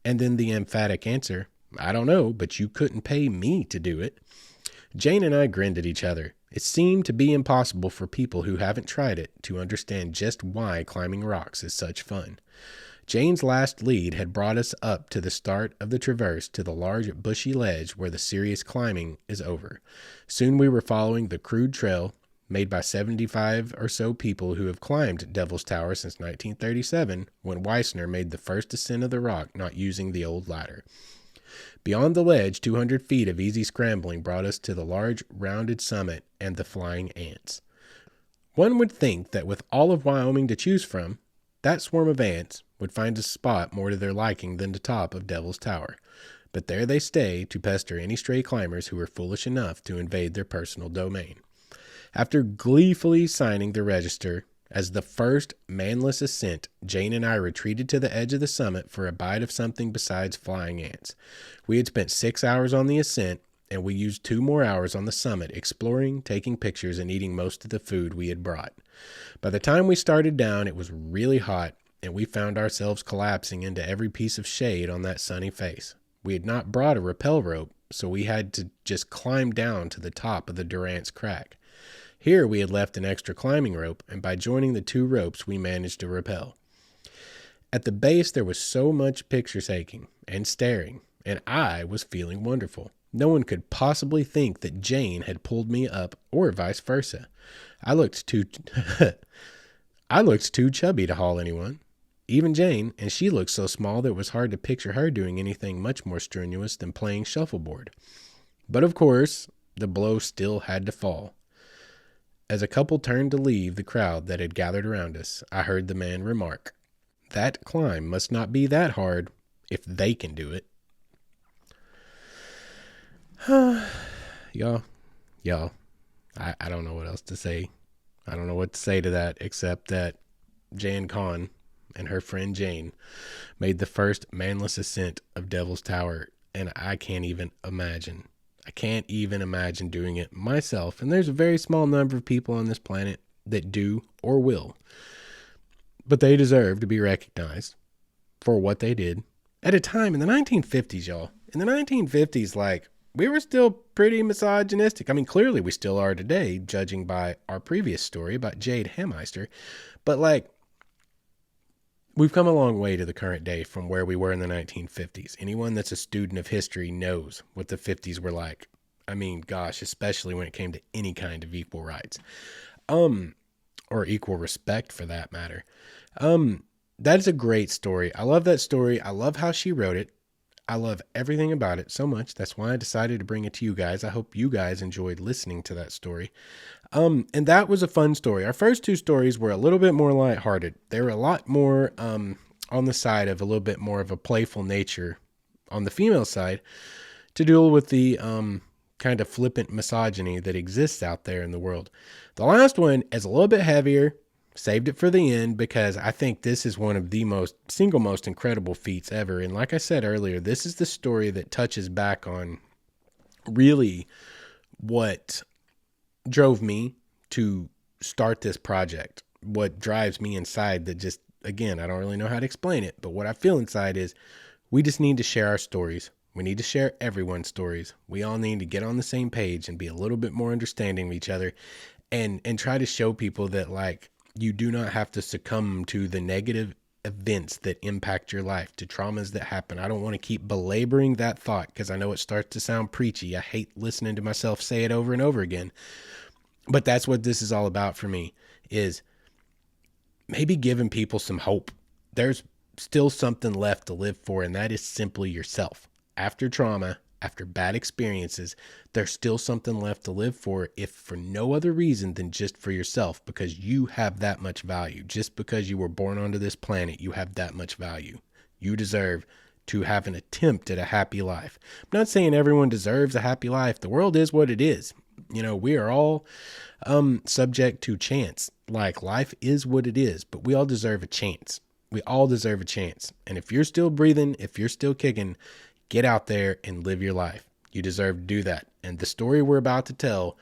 And then the emphatic answer, "I don't know, but you couldn't pay me to do it." Jane and I grinned at each other. It seemed to be impossible for people who haven't tried it to understand just why climbing rocks is such fun. Jane's last lead had brought us up to the start of the traverse to the large bushy ledge where the serious climbing is over. Soon we were following the crude trail made by 75 or so people who have climbed Devil's Tower since 1937, when Weissner made the first ascent of the rock not using the old ladder. Beyond the ledge, 200 feet of easy scrambling brought us to the large rounded summit and the flying ants. One would think that with all of Wyoming to choose from, that swarm of ants would find a spot more to their liking than the top of Devil's Tower. But there they stay to pester any stray climbers who are foolish enough to invade their personal domain. After gleefully signing the register as the first manless ascent, Jane and I retreated to the edge of the summit for a bite of something besides flying ants. We had spent 6 hours on the ascent, and we used 2 more hours on the summit exploring, taking pictures, and eating most of the food we had brought. By the time we started down, it was really hot, and we found ourselves collapsing into every piece of shade on that sunny face. We had not brought a rappel rope, so we had to just climb down to the top of the Durant's Crack. Here we had left an extra climbing rope, and by joining the 2 ropes, we managed to rappel. At the base, there was so much picture taking and staring, and I was feeling wonderful. No one could possibly think that Jane had pulled me up, or vice versa. I looked too chubby to haul anyone, even Jane, and she looked so small that it was hard to picture her doing anything much more strenuous than playing shuffleboard. But of course, the blow still had to fall. As a couple turned to leave the crowd that had gathered around us, I heard the man remark, "That climb must not be that hard if they can do it." Y'all, I don't know what else to say. I don't know what to say to that except that Jan Kahn and her friend Jane made the first manless ascent of Devil's Tower, and I can't even imagine doing it myself. And there's a very small number of people on this planet that do or will. But they deserve to be recognized for what they did at a time in the 1950s, y'all. In the 1950s, we were still pretty misogynistic. I mean, clearly we still are today, judging by our previous story about Jade Hammeister. But we've come a long way to the current day from where we were in the 1950s. Anyone that's a student of history knows what the 50s were like. I mean, gosh, especially when it came to any kind of equal rights. Or equal respect for that matter. That is a great story. I love that story. I love how she wrote it. I love everything about it so much. That's why I decided to bring it to you guys. I hope you guys enjoyed listening to that story. And that was a fun story. Our first 2 stories were a little bit more lighthearted. They were a lot more on the side of a little bit more of a playful nature on the female side to deal with the kind of flippant misogyny that exists out there in the world. The last one is a little bit heavier. Saved it for the end because I think this is one of the single most incredible feats ever. And like I said earlier, this is the story that touches back on really what drove me to start this project. What drives me inside that just, again, I don't really know how to explain it, but what I feel inside is we just need to share our stories. We need to share everyone's stories. We all need to get on the same page and be a little bit more understanding of each other. and try to show people that like you do not have to succumb to the negative events that impact your life, to traumas that happen. I don't want to keep belaboring that thought because I know it starts to sound preachy. I hate listening to myself say it over and over again. But that's what this is all about for me, is maybe giving people some hope. There's still something left to live for, and that is simply yourself. After trauma, after bad experiences, there's still something left to live for, if for no other reason than just for yourself, because you have that much value. Just because you were born onto this planet, you have that much value. You deserve to have an attempt at a happy life. I'm not saying everyone deserves a happy life. The world is what it is. You know, we are all subject to chance. Like, life is what it is, but we all deserve a chance. We all deserve a chance. And if you're still breathing, if you're still kicking, get out there and live your life. You deserve to do that. And the story we're about to tell,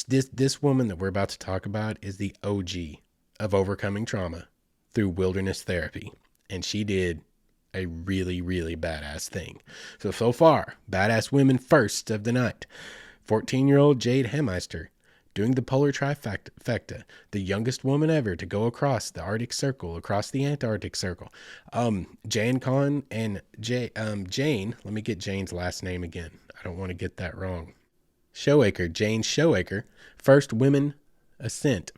this woman that we're about to talk about is the OG of overcoming trauma through wilderness therapy. And she did a really, really badass thing. So far, badass women first of the night. 14-year-old Jade Hemeister, doing the polar trifecta, the youngest woman ever to go across the Arctic Circle, across the Antarctic Circle. Jane Kahn and Jane, let me get Jane's last name again. I don't want to get that wrong. Jane Shoaker, first all-woman ascent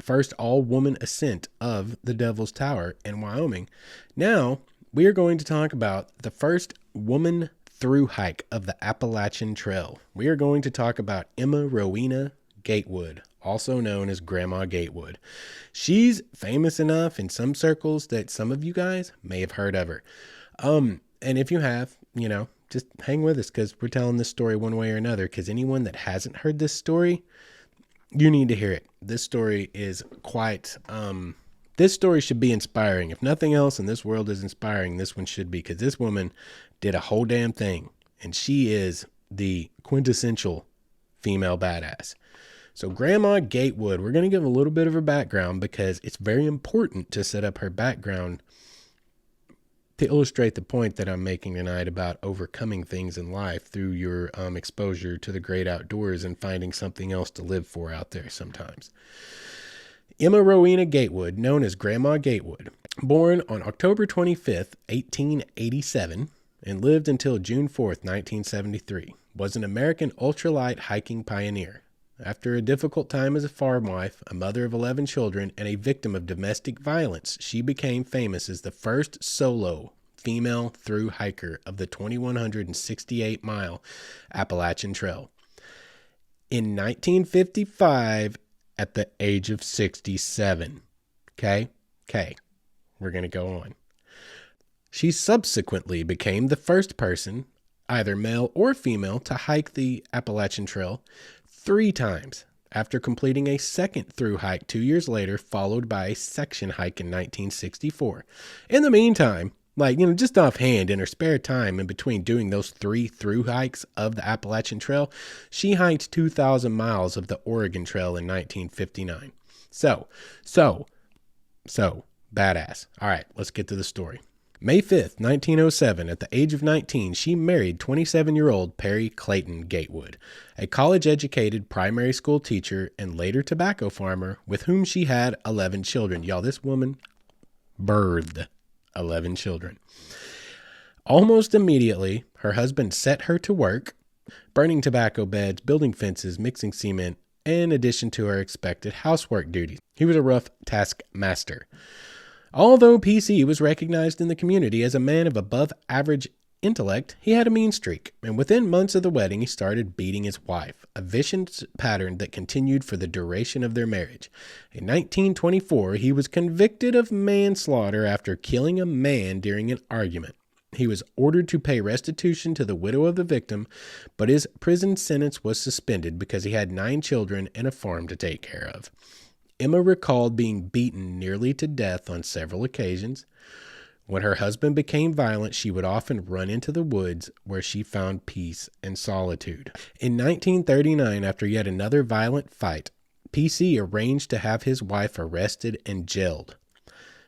of the Devil's Tower in Wyoming. Now, we are going to talk about the first woman through hike of the Appalachian Trail. We are going to talk about Emma Rowena Gatewood, also known as Grandma Gatewood. She's famous enough in some circles that some of you guys may have heard of her. And if you have, you know, just hang with us, because we're telling this story one way or another, because anyone that hasn't heard this story, you need to hear it. This story is quite, this story should be inspiring. If nothing else in this world is inspiring, this one should be, because this woman did a whole damn thing, and she is the quintessential female badass. So Grandma Gatewood, we're going to give a little bit of her background, because it's very important to set up her background to illustrate the point that I'm making tonight about overcoming things in life through your exposure to the great outdoors and finding something else to live for out there sometimes. Emma Rowena Gatewood, known as Grandma Gatewood, born on October 25th, 1887, and lived until June 4th, 1973, was an American ultralight hiking pioneer. After a difficult time as a farm wife, a mother of 11 children, and a victim of domestic violence, she became famous as the first solo female through hiker of the 2,168-mile Appalachian Trail. In 1955, at the age of 67. Okay, we're going to go on. She subsequently became the first person, either male or female, to hike the Appalachian Trail 3 times, after completing a second through hike 2 years later, followed by a section hike in 1964. In the meantime, just offhand, in her spare time in between doing those 3 through hikes of the Appalachian Trail, she hiked 2,000 miles of the Oregon Trail in 1959. So, badass. All right, let's get to the story. May 5th, 1907, at the age of 19, she married 27-year-old Perry Clayton Gatewood, a college-educated primary school teacher and later tobacco farmer with whom she had 11 children. Y'all, this woman birthed 11 children. Almost immediately, her husband set her to work, burning tobacco beds, building fences, mixing cement, in addition to her expected housework duties. He was a rough taskmaster. Although PC was recognized in the community as a man of above average intellect, he had a mean streak, and within months of the wedding, he started beating his wife, a vicious pattern that continued for the duration of their marriage. In 1924, he was convicted of manslaughter after killing a man during an argument. He was ordered to pay restitution to the widow of the victim, but his prison sentence was suspended because he had 9 children and a farm to take care of. Emma recalled being beaten nearly to death on several occasions. When her husband became violent, she would often run into the woods where she found peace and solitude. In 1939, after yet another violent fight, PC arranged to have his wife arrested and jailed.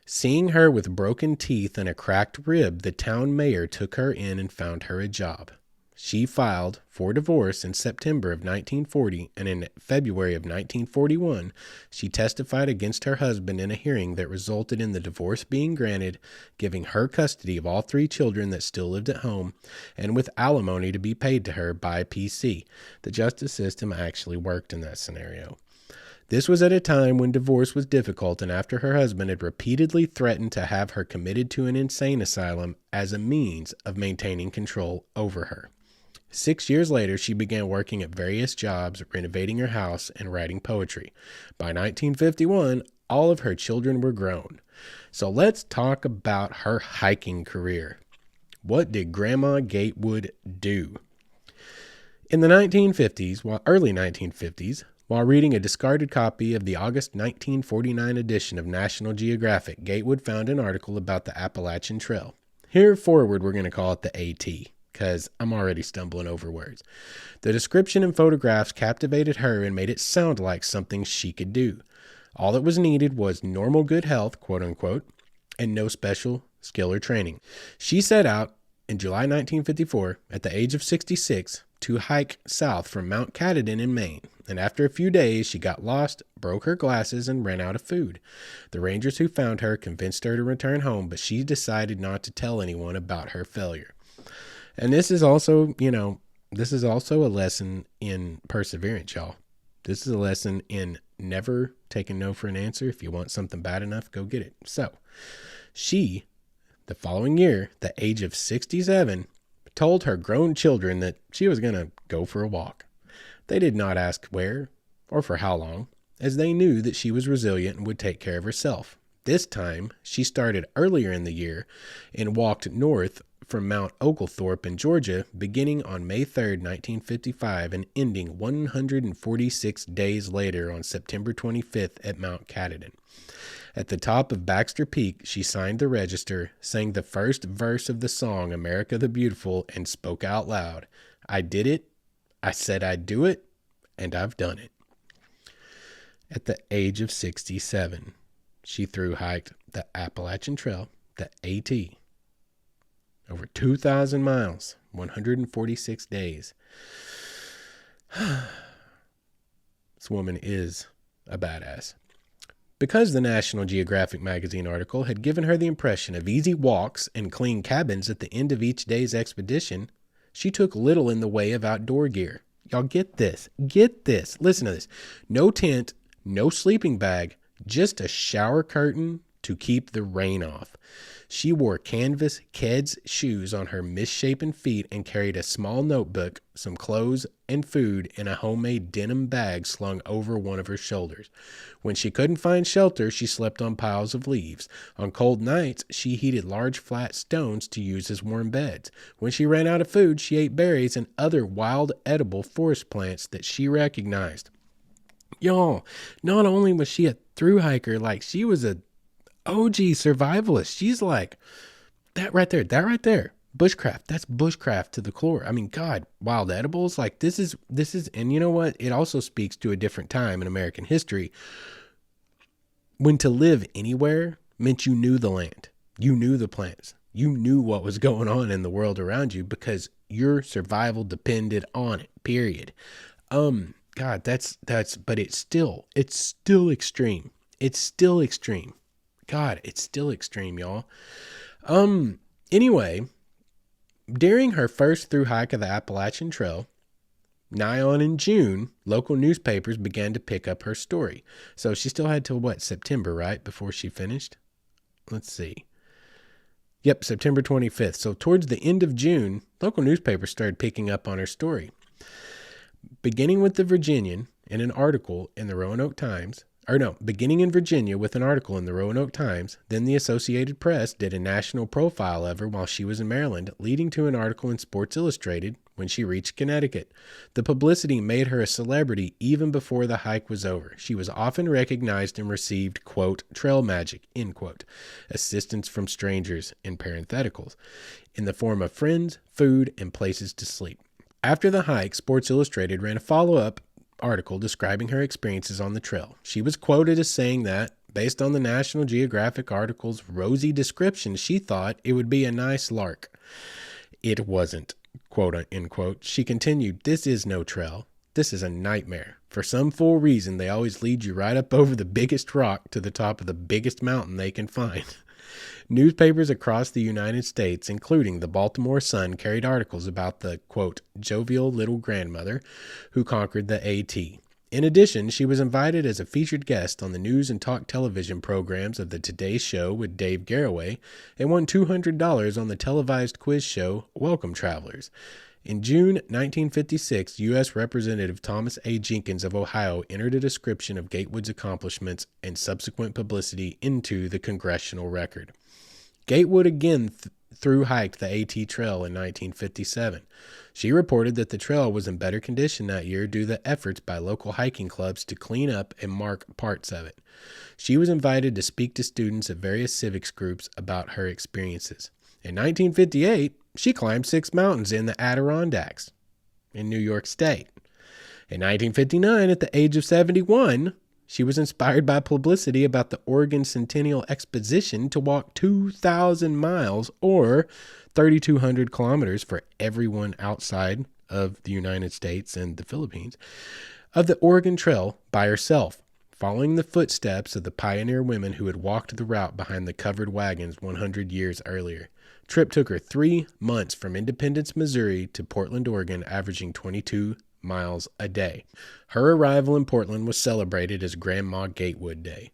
Seeing her with broken teeth and a cracked rib, the town mayor took her in and found her a job. she filed for divorce in September of 1940, and in February of 1941, she testified against her husband in a hearing that resulted in the divorce being granted, giving her custody of all 3 children that still lived at home, and with alimony to be paid to her by PC. The justice system actually worked in that scenario. This was at a time when divorce was difficult, and after her husband had repeatedly threatened to have her committed to an insane asylum as a means of maintaining control over her. 6 years later, she began working at various jobs, renovating her house, and writing poetry. By 1951, all of her children were grown. So let's talk about her hiking career. What did Grandma Gatewood do? In the early 1950s, while reading a discarded copy of the August 1949 edition of National Geographic, Gatewood found an article about the Appalachian Trail. Here forward, we're going to call it the AT, because I'm already stumbling over words. The description and photographs captivated her and made it sound like something she could do. All that was needed was normal good health, quote unquote, and no special skill or training. She set out in July 1954, at the age of 66, to hike south from Mount Katahdin in Maine, and after a few days, she got lost, broke her glasses, and ran out of food. The rangers who found her convinced her to return home, but she decided not to tell anyone about her failure. And this is also, a lesson in perseverance, y'all. This is a lesson in never taking no for an answer. If you want something bad enough, go get it. So she, the following year, the age of 67, told her grown children that she was going to go for a walk. They did not ask where or for how long, as they knew that she was resilient and would take care of herself. This time, she started earlier in the year and walked north from Mount Oglethorpe in Georgia, beginning on May 3rd, 1955, and ending 146 days later on September 25th at Mount Katahdin. At the top of Baxter Peak, she signed the register, sang the first verse of the song America the Beautiful, and spoke out loud, "I did it, I said I'd do it, and I've done it." At the age of 67, she thru-hiked the Appalachian Trail, the AT, over 2,000 miles, 146 days. This woman is a badass. Because the National Geographic magazine article had given her the impression of easy walks and clean cabins at the end of each day's expedition, she took little in the way of outdoor gear. Y'all get this. Get this. Listen to this. No tent, no sleeping bag, just a shower curtain to keep the rain off. She wore canvas Keds shoes on her misshapen feet and carried a small notebook, some clothes, and food in a homemade denim bag slung over one of her shoulders. When she couldn't find shelter, she slept on piles of leaves. On cold nights, she heated large flat stones to use as warm beds. When she ran out of food, she ate berries and other wild edible forest plants that she recognized. Y'all, not only was she a thru hiker, like she was a OG survivalist. She's like, that right there, bushcraft. That's bushcraft to the core. I mean, God, wild edibles. Like this is, and you know what? It also speaks to a different time in American history when to live anywhere meant you knew the land, you knew the plants, you knew what was going on in the world around you because your survival depended on it, period. God, but it's still extreme. It's still extreme. God, it's still extreme, y'all. Anyway, during her first thru hike of the Appalachian Trail, nigh on in June, local newspapers began to pick up her story. So she still had till September, right? Before she finished? Let's see. Yep, September 25th. So towards the end of June, local newspapers started picking up on her story. Beginning with the Virginian in an article in the Roanoke Times, beginning in Virginia with an article in the Roanoke Times, then the Associated Press did a national profile of her while she was in Maryland, leading to an article in Sports Illustrated when she reached Connecticut. The publicity made her a celebrity even before the hike was over. She was often recognized and received, quote, trail magic, end quote, assistance from strangers, in parentheticals, in the form of friends, food, and places to sleep. After the hike, Sports Illustrated ran a follow-up article describing her experiences on the trail. She was quoted as saying that, based on the National Geographic article's rosy description, she thought it would be a nice lark. It wasn't. quote unquote. She continued, "This is no trail. This is a nightmare. For some fool reason, they always lead you right up over the biggest rock to the top of the biggest mountain they can find." Newspapers across the United States, including the Baltimore Sun, carried articles about the, quote, jovial little grandmother who conquered the AT. In addition, she was invited as a featured guest on the news and talk television programs of the Today Show with Dave Garroway and won $200 on the televised quiz show Welcome Travelers. In June 1956, U.S. Representative Thomas A. Jenkins of Ohio entered a description of Gatewood's accomplishments and subsequent publicity into the Congressional Record. Gatewood again thru-hiked the AT Trail in 1957. She reported that the trail was in better condition that year due to the efforts by local hiking clubs to clean up and mark parts of it. She was invited to speak to students at various civics groups about her experiences. In 1958, she climbed 6 mountains in the Adirondacks in New York State. In 1959, at the age of 71, she was inspired by publicity about the Oregon Centennial Exposition to walk 2,000 miles or 3,200 kilometers for everyone outside of the United States and the Philippines of the Oregon Trail by herself, following the footsteps of the pioneer women who had walked the route behind the covered wagons 100 years earlier. Trip took her 3 months from Independence, Missouri to Portland, Oregon, averaging 22 miles a day. Her arrival in Portland was celebrated as Grandma Gatewood Day.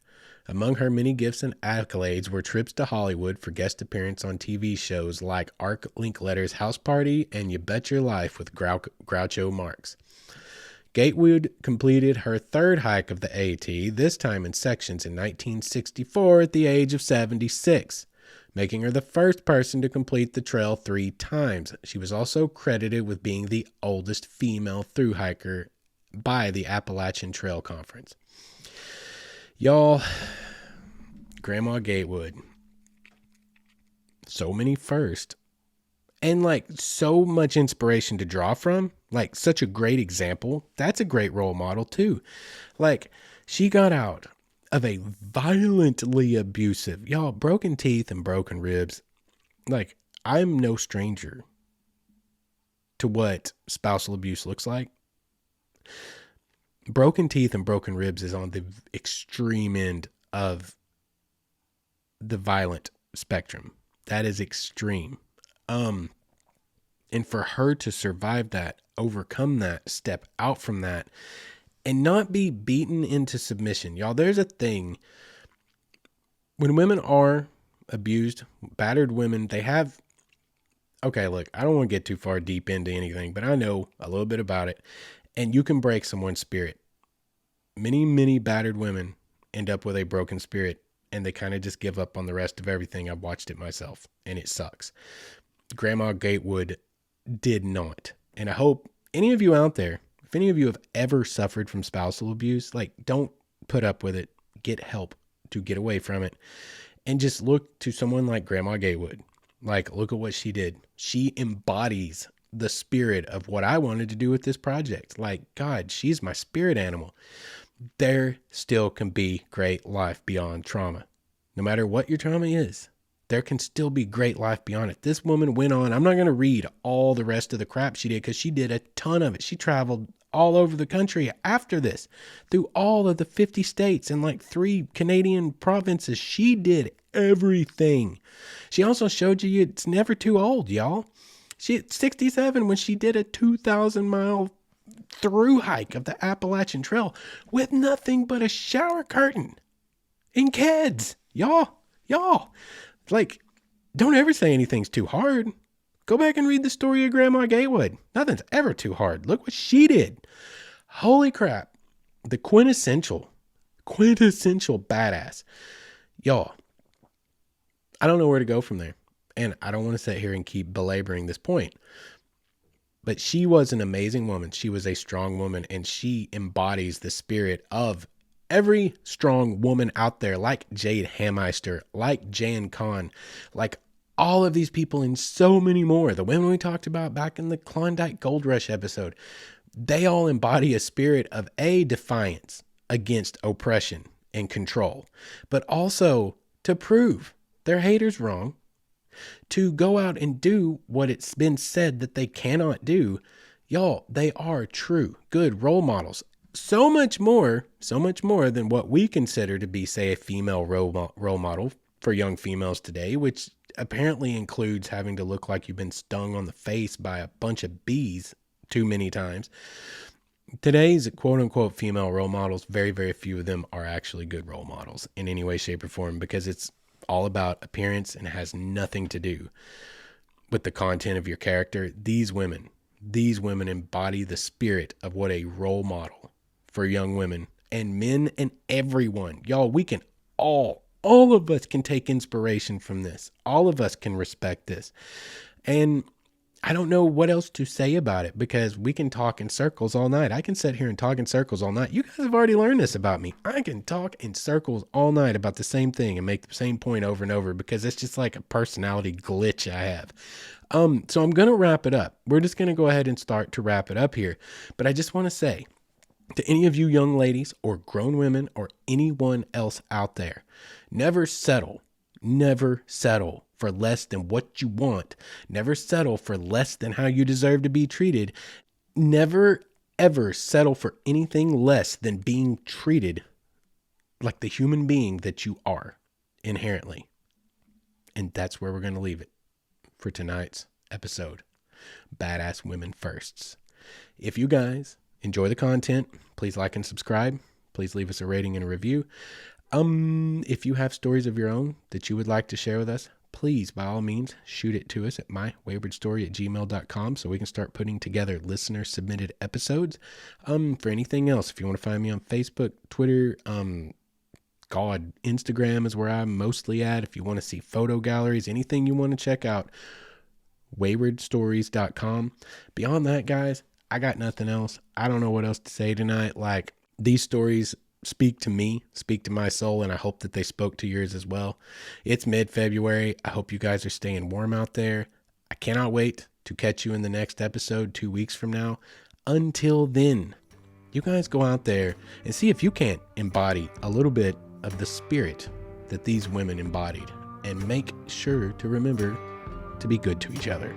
Among her many gifts and accolades were trips to Hollywood for guest appearance on TV shows like Arc Linkletter's House Party and You Bet Your Life with Groucho Marx. Gatewood completed her 3rd hike of the AT, this time in sections, in 1964 at the age of 76. Making her the first person to complete the trail 3 times. She was also credited with being the oldest female thru hiker by the Appalachian Trail Conference. Y'all, Grandma Gatewood. So many first. And so much inspiration to draw from. Such a great example. That's a great role model too. She got out of a violently abusive, y'all, broken teeth and broken ribs. I'm no stranger to what spousal abuse looks like. Broken teeth and broken ribs is on the extreme end of the violent spectrum. That is extreme. And for her to survive that, overcome that, step out from that, and not be beaten into submission. Y'all, there's a thing. When women are abused, battered women, they have... Okay, look, I don't want to get too far deep into anything, but I know a little bit about it. And you can break someone's spirit. Many, many battered women end up with a broken spirit, and they kind of just give up on the rest of everything. I've watched it myself, and it sucks. Grandma Gatewood did not. And I hope any of you out there, if any of you have ever suffered from spousal abuse, don't put up with it. Get help to get away from it. And just look to someone like Grandma Gatewood. Look at what she did. She embodies the spirit of what I wanted to do with this project. God, she's my spirit animal. There still can be great life beyond trauma. No matter what your trauma is, there can still be great life beyond it. This woman went on. I'm not going to read all the rest of the crap she did because she did a ton of it. She traveled all over the country after this, through all of the 50 states and 3 Canadian provinces. She did everything. She also showed you it's never too old, y'all. She at 67 when she did a 2,000-mile through hike of the Appalachian Trail with nothing but a shower curtain and kids. Y'all. Don't ever say anything's too hard. Go back and read the story of Grandma Gatewood. Nothing's ever too hard. Look what she did. Holy crap. The quintessential badass. Y'all, I don't know where to go from there. And I don't want to sit here and keep belaboring this point. But she was an amazing woman. She was a strong woman, and she embodies the spirit of every strong woman out there, like Jade Hameister, like Jan Kahn, like all of these people and so many more. The women we talked about back in the Klondike Gold Rush episode, they all embody a spirit of defiance against oppression and control, but also to prove their haters wrong to go out and do what it's been said that they cannot do, y'all, they are true, good role models. So much more than what we consider to be, say, a female role model for young females today, which apparently includes having to look like you've been stung on the face by a bunch of bees too many times. Today's quote unquote female role models, very, very few of them are actually good role models in any way, shape, or form, because it's all about appearance and it has nothing to do with the content of your character. These women embody the spirit of what a role model for young women and men and everyone. Y'all, we can all of us can take inspiration from this. All of us can respect this. And I don't know what else to say about it, because we can talk in circles all night. I can sit here and talk in circles all night. You guys have already learned this about me. I can talk in circles all night about the same thing and make the same point over and over, because it's just like a personality glitch I have. So I'm going to wrap it up. We're just going to go ahead and start to wrap it up here. But I just want to say to any of you young ladies or grown women or anyone else out there, never settle for less than what you want. Never settle for less than how you deserve to be treated. Never, ever settle for anything less than being treated like the human being that you are inherently. And that's where we're going to leave it for tonight's episode. Badass Women Firsts. If you guys enjoy the content, please like and subscribe. Please leave us a rating and a review. If you have stories of your own that you would like to share with us, please, by all means, shoot it to us at mywaywardstory@gmail.com so we can start putting together listener-submitted episodes. For anything else, if you want to find me on Facebook, Twitter, Instagram is where I'm mostly at. If you want to see photo galleries, anything you want to check out, waywardstories.com. Beyond that, guys, I got nothing else. I don't know what else to say tonight. Like, these stories speak to me, speak to my soul, and I hope that they spoke to yours as well. It's mid-February. I hope you guys are staying warm out there. I cannot wait to catch you in the next episode 2 weeks from now. Until then, you guys go out there and see if you can't embody a little bit of the spirit that these women embodied, and make sure to remember to be good to each other.